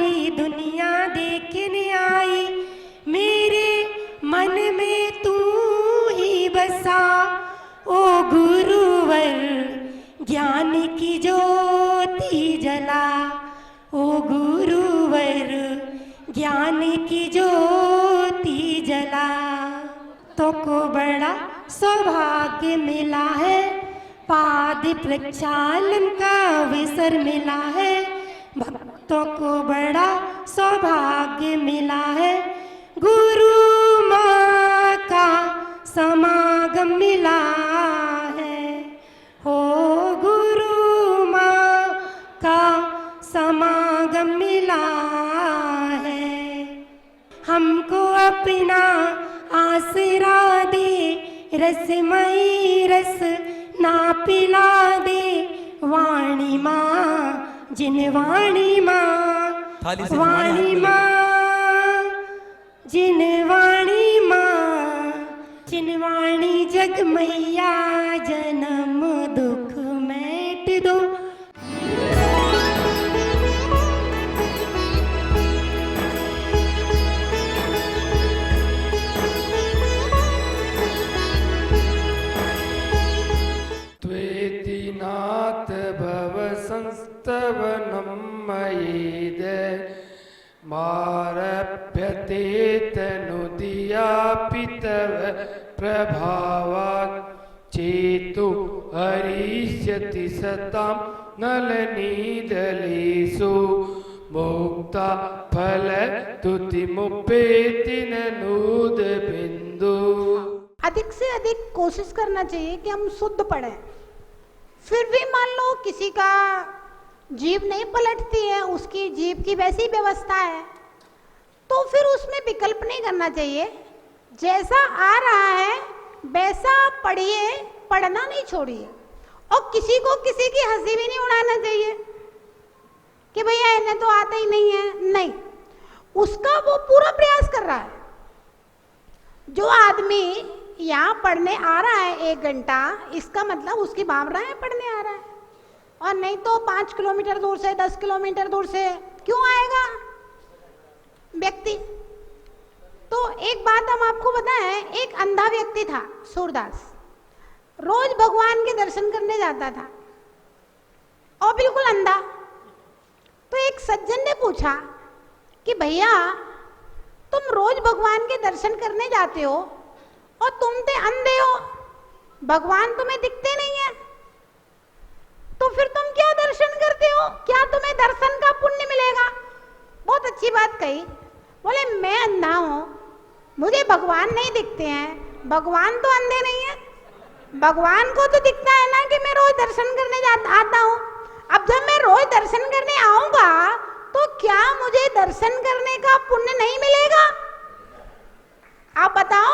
सारी दुनिया देखने आई, मेरे मन में तू ही बसा। ओ गुरुवर ज्ञान की ज्योति जला, ओ गुरुवर ज्ञान की ज्योति जला। तो को बड़ा सौभाग्य मिला है, पाद प्रक्षालन का अवसर मिला है। भक्तों को बड़ा सौभाग्य मिला है, गुरु माँ का समागम मिला है। हो गुरु माँ का समागम मिला है। हमको अपना आसरा दे, रसमयी रस ना पिला दे। वाणी माँ जिन वाणी माँ, वाणी माँ जिन वाणी माँ, जिन वाणी जग मैया जन्म दुख मेट दो। नाथ भव संस्तवनं मयीद मारभ्यते तनुदियापि तव प्रभावात्। चेतु हरिष्यति सतां नलनीदलेषु, मुक्ता फल तुतिमुपेति ननूद बिंदु। अधिक से अधिक कोशिश करना चाहिए कि हम शुद्ध पढ़ें। फिर भी मान लो किसी का जीभ नहीं पलटती है, उसकी जीभ की वैसी व्यवस्था है, तो फिर उसमें विकल्प नहीं करना चाहिए। जैसा आ रहा है वैसा पढ़िए, पढ़ना नहीं छोड़िए। और किसी को किसी की हंसी भी नहीं उड़ाना चाहिए कि भैया इन्हें तो आता ही नहीं है। नहीं, उसका वो पूरा प्रयास कर रहा है। जो आदमी यहाँ पढ़ने आ रहा है 1 घंटा, इसका मतलब उसकी भावनाएं पढ़ने आ रहा है। और नहीं तो 5 किलोमीटर दूर से, 10 किलोमीटर दूर से क्यों आएगा व्यक्ति। तो एक बात हम आपको बताएं, एक अंधा व्यक्ति था सूरदास, रोज भगवान के दर्शन करने जाता था और बिल्कुल अंधा। तो एक सज्जन ने पूछा कि भैया तुम रोज भगवान के दर्शन करने जाते हो और तुम तो अंधे हो, भगवान तुम्हें दिखते नहीं है, तो फिर तुम क्या दर्शन करते हो? क्या तुम्हें दर्शन का पुण्य मिलेगा? बहुत अच्छी बात कही। बोले मैं अंधा हूं, मुझे भगवान नहीं दिखते हैं। भगवान तो अंधे नहीं है, भगवान को तो दिखता है ना कि मैं रोज दर्शन करने आता हूं। अब जब मैं रोज दर्शन करने आऊंगा तो क्या मुझे दर्शन करने का पुण्य नहीं मिलेगा? आप बताओ,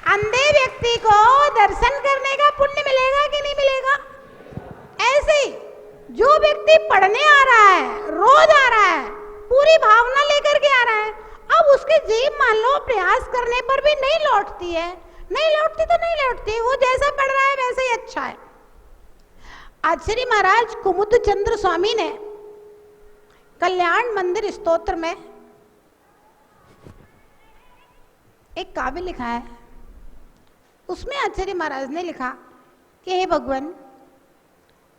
अंधे व्यक्ति को दर्शन करने का पुण्य मिलेगा कि नहीं मिलेगा? ऐसे ही जो व्यक्ति पढ़ने आ रहा है, रोज आ रहा है, पूरी भावना लेकर के आ रहा है, अब उसकी जीभ मान लो प्रयास करने पर भी नहीं लौटती है, नहीं लौटती तो नहीं लौटती, वो जैसा पढ़ रहा है वैसे ही अच्छा है। आचार्य महाराज कुमुद चंद्र स्वामी ने कल्याण मंदिर स्तोत्र में एक काव्य लिखा है। उसमें आचार्य महाराज ने लिखा कि हे भगवान,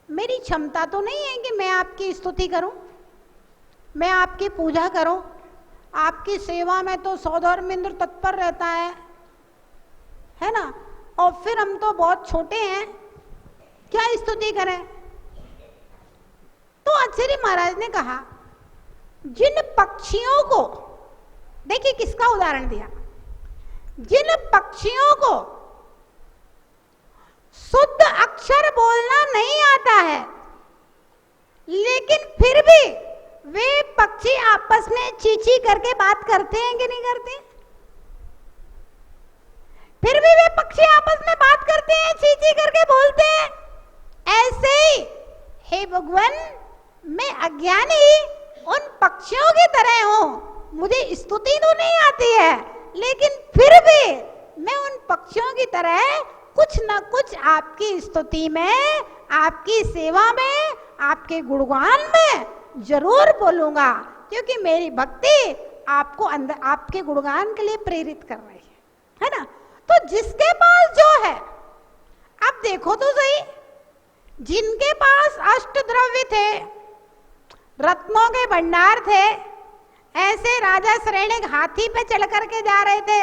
मेरी क्षमता तो नहीं है कि मैं आपकी स्तुति करूं, मैं आपकी पूजा करूं, आपकी सेवा में तो सौधर्मेंद्र तत्पर रहता है ना, और फिर हम तो बहुत छोटे हैं, क्या स्तुति करें। तो आचार्य महाराज ने कहा, जिन पक्षियों को, देखिए किसका उदाहरण दिया, जिन पक्षियों को शुद्ध अक्षर बोलना नहीं आता है, लेकिन फिर भी वे पक्षी आपस में चींची करके बात करते हैं कि नहीं करते? फिर भी वे पक्षी आपस में बात करते हैं, चींची करके बोलते हैं। ऐसे ही हे भगवान, मैं अज्ञानी उन पक्षियों की तरह हूं, मुझे स्तुति तो नहीं आती है, लेकिन फिर भी मैं उन पक्षियों की तरह कुछ न कुछ आपकी स्तुति में, आपकी सेवा में, आपके गुणगान में जरूर बोलूंगा, क्योंकि मेरी भक्ति आपको अंदर आपके गुणगान के लिए प्रेरित कर रही है ना। तो जिसके पास जो है, अब देखो तो सही, जिनके पास अष्ट द्रव्य थे, रत्नों के भंडार थे, ऐसे राजा श्रेणिक हाथी पे चढ़ करके जा रहे थे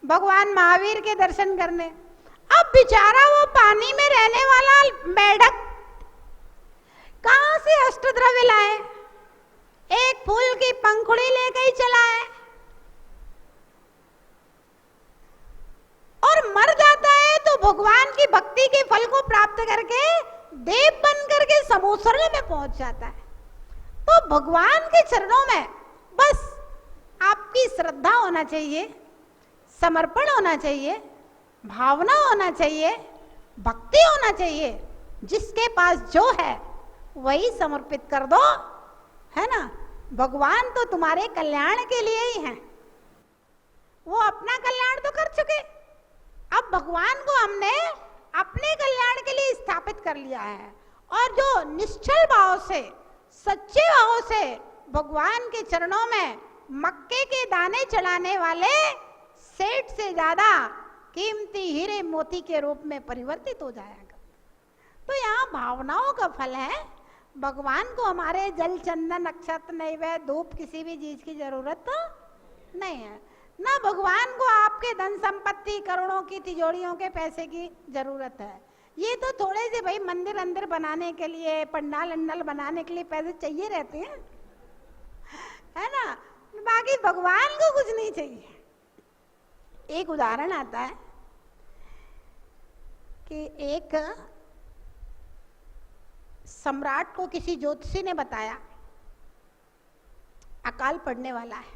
भगवान महावीर के दर्शन करने। अब बेचारा वो पानी में रहने वाला मेढक कहां से अष्टद्रव्य लाए? एक फूल की पंखुड़ी लेके ही चला है और मर जाता है, तो भगवान की भक्ति के फल को प्राप्त करके देव बन करके समुद्र में पहुंच जाता है। तो भगवान के चरणों में बस आपकी श्रद्धा होना चाहिए, समर्पण होना चाहिए, भावना होना चाहिए, भक्ति होना चाहिए। जिसके पास जो है वही समर्पित कर दो, है ना। भगवान तो तुम्हारे कल्याण के लिए ही हैं, वो अपना कल्याण तो कर चुके, अब भगवान को हमने अपने कल्याण के लिए स्थापित कर लिया है। और जो निश्चल भाव से, सच्चे भाव से भगवान के चरणों में मक्के के दाने चढ़ाने वाले सेठ से ज्यादा कीमती हीरे मोती के रूप में परिवर्तित हो जाएगा। तो यहाँ भावनाओं का फल है। भगवान को हमारे जल चंदन अक्षत नैवेद्य धूप किसी भी चीज की जरूरत तो नहीं है, ना भगवान को आपके धन संपत्ति करोड़ों की तिजोरियों के पैसे की जरूरत है। ये तो थोड़े से भाई मंदिर अंदर बनाने के लिए, पंडाल अंडल बनाने के लिए पैसे चाहिए रहते हैं, है ना। बाकी भगवान को कुछ नहीं चाहिए। एक उदाहरण आता है कि एक सम्राट को किसी ज्योतिषी ने बताया अकाल पड़ने वाला है,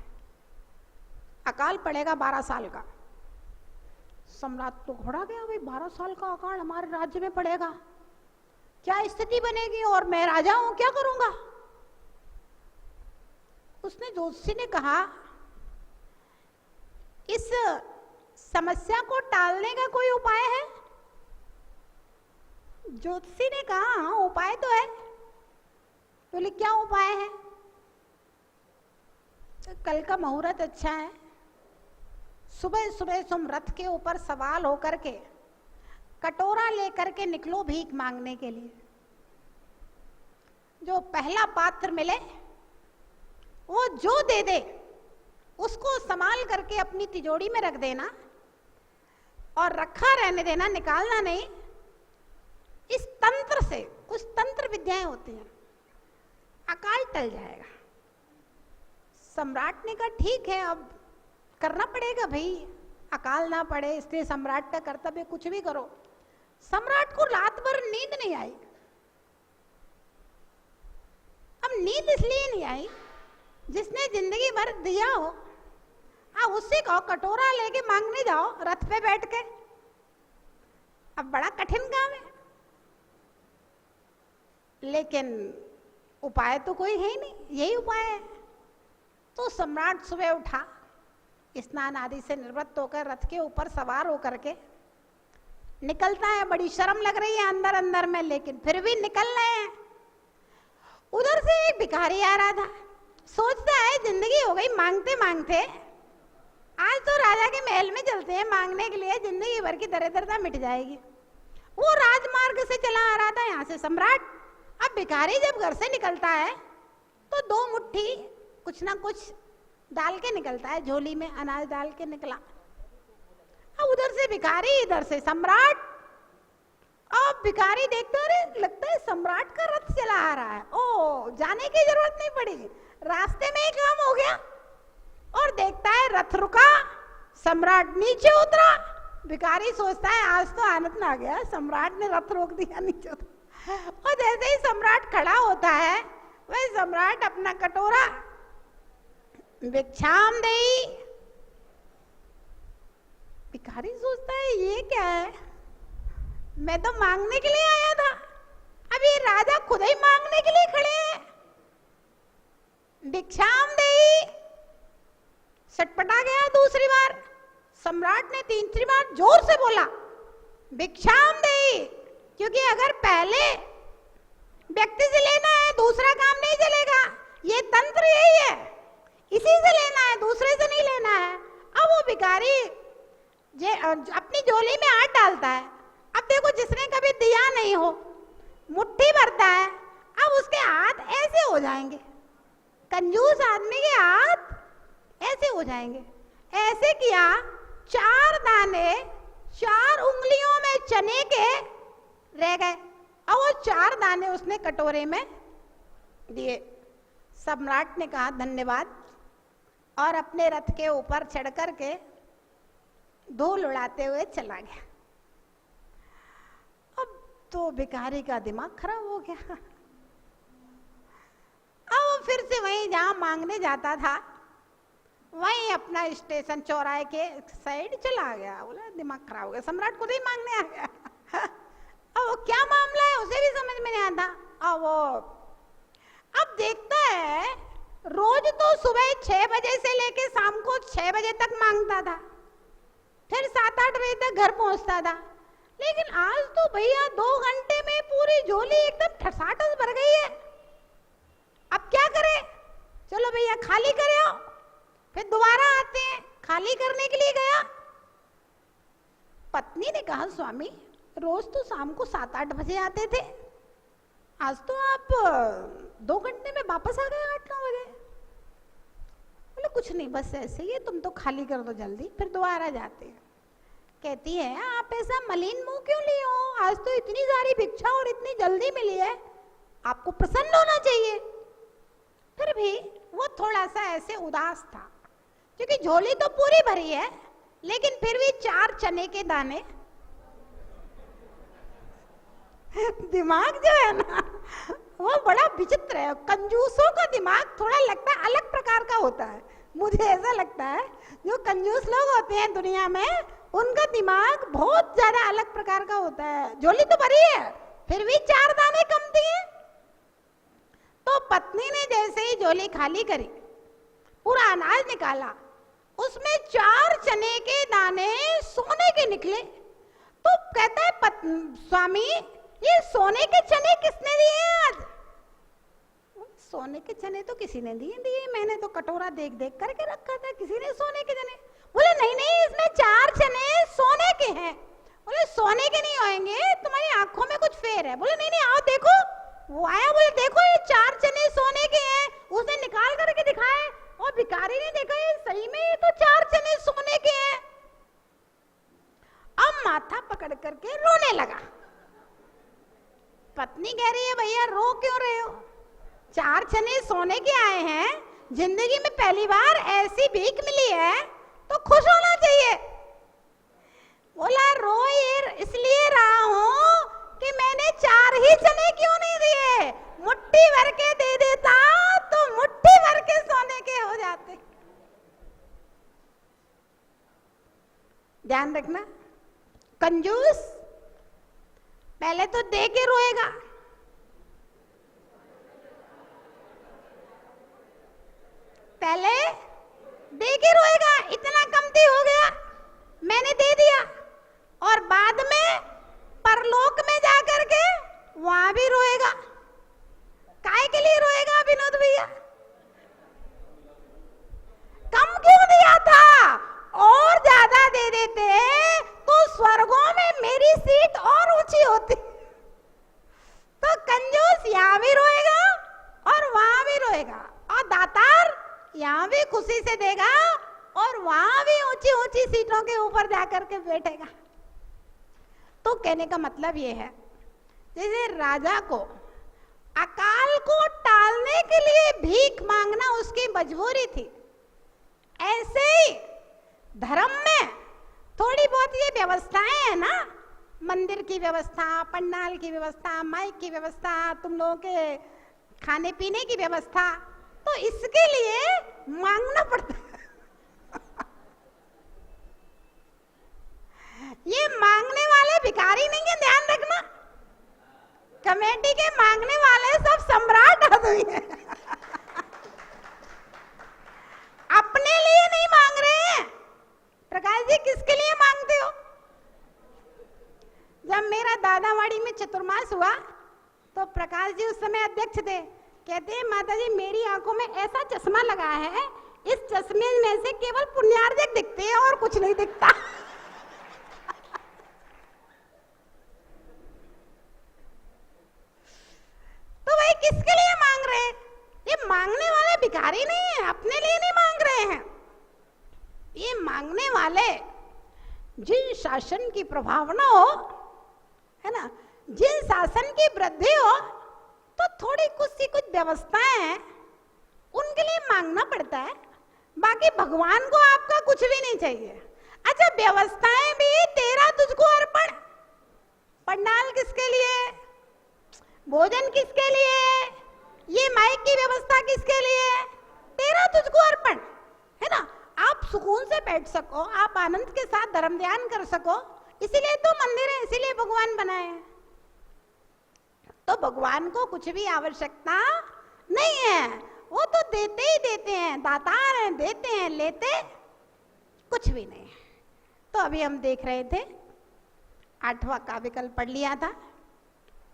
अकाल पड़ेगा 12 साल का। सम्राट तो घबरा गया, भाई 12 साल का अकाल हमारे राज्य में पड़ेगा, क्या स्थिति बनेगी और मैं राजा हूं, क्या करूंगा। उसने ज्योतिषी ने कहा इस समस्या को टालने का कोई उपाय है? ज्योतिषी ने कहा हाँ उपाय तो है। बोले क्या उपाय है? तो कल का मुहूर्त अच्छा है, सुबह सुबह तुम रथ के ऊपर सवार होकर के कटोरा लेकर के निकलो भीख मांगने के लिए। जो पहला पात्र मिले वो जो दे दे उसको संभाल करके अपनी तिजोरी में रख देना और रखा रहने देना, निकालना नहीं। इस तंत्र से, कुछ तंत्र विद्याएं होती हैं, अकाल टल जाएगा। सम्राट ने कहा ठीक है, अब करना पड़ेगा भाई, अकाल ना पड़े इसलिए सम्राट का कर्तव्य, कुछ भी करो। सम्राट को रात भर नींद नहीं आई। अब नींद इसलिए नहीं आई, जिसने जिंदगी भर दिया हो आप उससे कहो कटोरा लेके मांगने जाओ रथ पे बैठ के, अब बड़ा कठिन काम है। लेकिन उपाय तो कोई है ही नहीं, यही उपाय है। तो सम्राट सुबह उठा, स्नान आदि से निवृत्त होकर रथ के ऊपर सवार होकर के निकलता है। बड़ी शर्म लग रही है अंदर अंदर में, लेकिन फिर भी निकल रहे हैं। उधर से एक भिखारी आ रहा था, सोचता है जिंदगी हो गई मांगते मांगते, आज तो राजा के महल में चलते हैं मांगने के लिए, जिंदगी भर की दरिद्रता मिट जाएगी। वो राजमार्ग से चला आ रहा था यहाँ से सम्राट। अब भिखारी जब घर से निकलता है तो 2 मुट्ठी कुछ ना कुछ डाल के निकलता है, झोली में अनाज डाल के निकला। अब उधर से भिखारी, इधर से सम्राट। अब भिखारी देखते अरे लगता है सम्राट का रथ चला आ रहा है, ओ जाने की जरूरत नहीं पड़ी, रास्ते में ही काम हो गया। और देखता है रथ रुका, सम्राट नीचे उतरा। भिखारी सोचता है आज तो आनंद आ गया, सम्राट ने रथ रोक दिया, नीचे उतरा। और जैसे ही सम्राट खड़ा होता है वह सम्राट अपना कटोरा भिक्षाम देई। भिखारी सोचता है ये क्या है, मैं तो मांगने के लिए आया था, अब ये राजा खुद ही मांगने के लिए खड़े हैं। भिक्षाम देई, सटपटा गया। दूसरी बार सम्राट ने तीसरी बार जोर से बोला भिक्षाम देई, क्योंकि अगर पहले व्यक्ति से लेना है, दूसरा काम नहीं चलेगा। ये तंत्र यही है, इसी से लेना है, दूसरे से नहीं लेना है। अब वो भिखारी अपनी झोली में हाथ डालता है। अब देखो, जिसने कभी दिया नहीं हो, मुट्ठी भरता है, अब उसके हाथ ऐसे हो जाएंगे, कंजूस आदमी के हाथ ऐसे हो जाएंगे। ऐसे किया, 4 दाने 4 उंगलियों में चने के रह गए। अब वो 4 दाने उसने कटोरे में दिए। सम्राट ने कहा धन्यवाद, और अपने रथ के ऊपर चढ़ करके धूल उड़ाते हुए चला गया। अब तो भिखारी का दिमाग खराब हो गया। अब वो फिर से वहीं जहां मांगने जाता था, वहीं अपना स्टेशन चौराहे के साइड चला गया। बोला दिमाग खराब हो गया, सम्राट को नहीं मांगने आ गया। अब वो क्या मामला है उसे भी समझ में नहीं आता। अब देखता है, रोज तो सुबह 6 बजे से लेके शाम को 6 बजे तक मांगता था, फिर 7-8 बजे तक घर पहुंचता था। लेकिन आज तो भैया 2 घंटे में पूरी झोली एकदम ठसाठस भर गई है। अब क्या करे? चलो भैया खाली करे आओ। फिर दोबारा आते हैं, खाली करने के लिए गया। पत्नी ने कहा स्वामी, रोज तो शाम को 7-8 बजे आते थे, आज तो आप 2 घंटे में वापस आ गए 8-9 बजे। बोले कुछ नहीं, बस ऐसे ही है, तुम तो खाली कर दो जल्दी, फिर दोबारा जाते हैं। कहती है आप ऐसा मलिन मुंह क्यों लिए हो? आज तो इतनी सारी भिक्षा और इतनी जल्दी मिली है, आपको प्रसन्न होना चाहिए। फिर भी वो थोड़ा सा ऐसे उदास था, क्योंकि झोली तो पूरी भरी है, लेकिन फिर भी 4 चने के दाने। दिमाग जो है ना, वो बड़ा विचित्र है। कंजूसों का दिमाग थोड़ा लगता है अलग प्रकार का होता है। मुझे ऐसा लगता है जो कंजूस लोग होते हैं दुनिया में, उनका दिमाग बहुत ज्यादा अलग प्रकार का होता है। झोली तो भरी है, फिर भी 4 दाने कम दिए। तो पत्नी ने जैसे ही झोली खाली करी, पूरा अनाज निकाला, उसमें 4 चने के दाने सोने के निकले। तो कहता है स्वामी, ये सोने के चने किसने दिए आज? सोने के चने तो किसी ने दिए, मैंने तो कटोरा देख देख करके रखा था, किसी ने सोने के चने। बोले नहीं नहीं, इसमें 4 चने सोने के हैं। बोले सोने के नहीं होंगे, तुम्हारी आंखों में कुछ फेर है। बोले नहीं नहीं, आओ देखो। वो आया, बोले देखो ये 4 चने सोने के हैं। उसने निकाल करके दिखाए, और भिखारी ने देखा ये सही में ये तो 4 चने सोने के हैं। अब माथा पकड़ करके रोने लगा। पत्नी कह रही है भैया रो क्यों रहे हो? 4 चने सोने के आए हैं, जिंदगी में पहली बार ऐसी भीख मिली है, तो खुश होना चाहिए। बोला रो ये इसलिए रहा हूं कि मैंने 4 ही चने क्यों नहीं दिए, मुट्ठी भर के दे देता तो मुट्ठी भर के सोने के हो जाते। ध्यान रखना, कंजूस पहले तो दे के रोएगा, पहले दे के रोएगा, इतना कमती हो गया मैंने दे दिया, और बाद में परलोक में जाकर के वहां भी रोएगा। काय के लिए रोएगा विनोद भैया? कम क्यों दिया था? और ज्यादा दे देते तो स्वर्गों में मेरी सीट और ऊंची होती। तो कंजूस यहां भी रोएगा और वहां भी रोएगा, और दातार यहां भी खुशी से देगा और वहां भी ऊंची ऊंची सीटों के ऊपर जाकर के बैठेगा। तो कहने का मतलब यह है, जैसे राजा को अकाल को टालने के लिए भीख मांगना उसकी मजबूरी थी, ऐसे ही धर्म में थोड़ी बहुत ये व्यवस्थाएं है ना, मंदिर की व्यवस्था, पंडाल की व्यवस्था, माइक की व्यवस्था, तुम लोगों के खाने पीने की व्यवस्था, तो इसके लिए मांगना पड़ता है। ये मांगने वाले भिखारी नहीं है, ध्यान रखना। कमेटी के मांगने वाले सब सम्राट आदमी हैं। अपने लिए नहीं मांग रहे हैं। प्रकाश जी किसके लिए मांगते हो? जब मेरा दादावाड़ी में चतुर्मास हुआ तो प्रकाश जी उस समय अध्यक्ष थे, कहते हैं माता जी मेरी आंखों में ऐसा चश्मा लगा है, इस चश्मे में से केवल पुण्यार्जक दिखते हैं और कुछ नहीं दिखता। तो भाई किसके लिए मांग रहे हैं? ये मांगने वाले भिखारी नहीं है, अपने लिए नहीं मांग रहे हैं। ये मांगने वाले जिन शासन की प्रभावना हो, है ना, जिन शासन की वृद्धि हो, तो थोड़ी कुछ व्यवस्थाएं हैं उनके लिए मांगना पड़ता है। बाकी भगवान को आपका कुछ भी नहीं चाहिए। अच्छा, व्यवस्थाएं भी तेरा तुझको अर्पण। पंडाल किसके लिए, भोजन किसके लिए, ये माइक की व्यवस्था किसके लिए, तेरा तुझको अर्पण, है ना। आप सुकून से बैठ सको, आप आनंद के साथ धर्म ध्यान कर सको, इसीलिए तो मंदिर है, इसीलिए भगवान बनाए हैं। तो भगवान को कुछ भी आवश्यकता नहीं है, वो तो देते ही देते हैं, दातार हैं, देते हैं, लेते कुछ भी नहीं। तो अभी हम देख रहे थे 8वां का विकल्प पढ़ लिया था,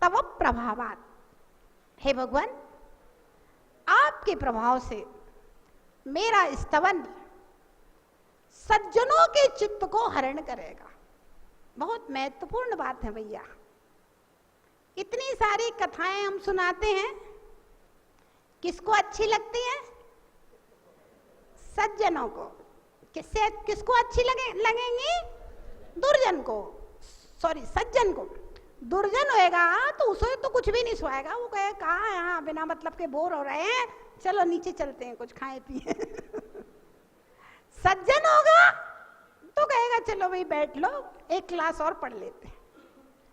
तब प्रभावात। हे भगवान, आपके प्रभाव से मेरा स्तवन सज्जनों के चित्त को हरण करेगा। बहुत महत्वपूर्ण बात है भैया। इतनी सारी कथाएं हम सुनाते हैं, किसको अच्छी लगती हैं? सज्जनों को। किसको अच्छी लगेंगी? दुर्जन को, सॉरी सज्जन को। दुर्जन होएगा तो उसे तो कुछ भी नहीं सुहाएगा, वो कहे कहाँ यहाँ बिना मतलब के बोर हो रहे हैं, चलो नीचे चलते हैं कुछ खाए पिए। सज्जन होगा तो कहेगा चलो भाई बैठ लो, एक क्लास और पढ़ लेते हैं।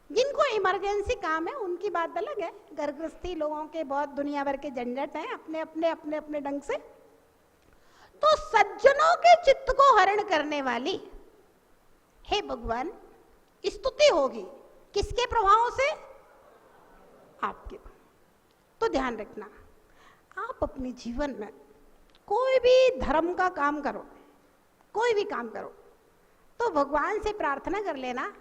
जिनको इमरजेंसी काम है उनकी बात अलग है, घर गृहस्थी लोगों के बहुत दुनिया भर के झंझट हैं अपने अपने ढंग से। तो सज्जनों के चित्त को हरण करने वाली हे भगवान स्तुति होगी, किसके प्रभाव से? आपके। तो ध्यान रखना, आप अपने जीवन में कोई भी धर्म का काम करो, कोई भी काम करो, तो भगवान से प्रार्थना कर लेना,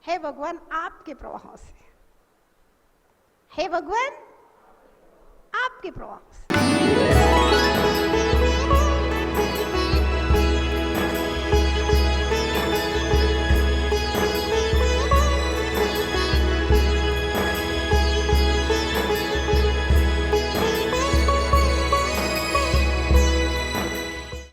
हे भगवान आपके प्रभाव से, हे भगवान आपके प्रभाव से।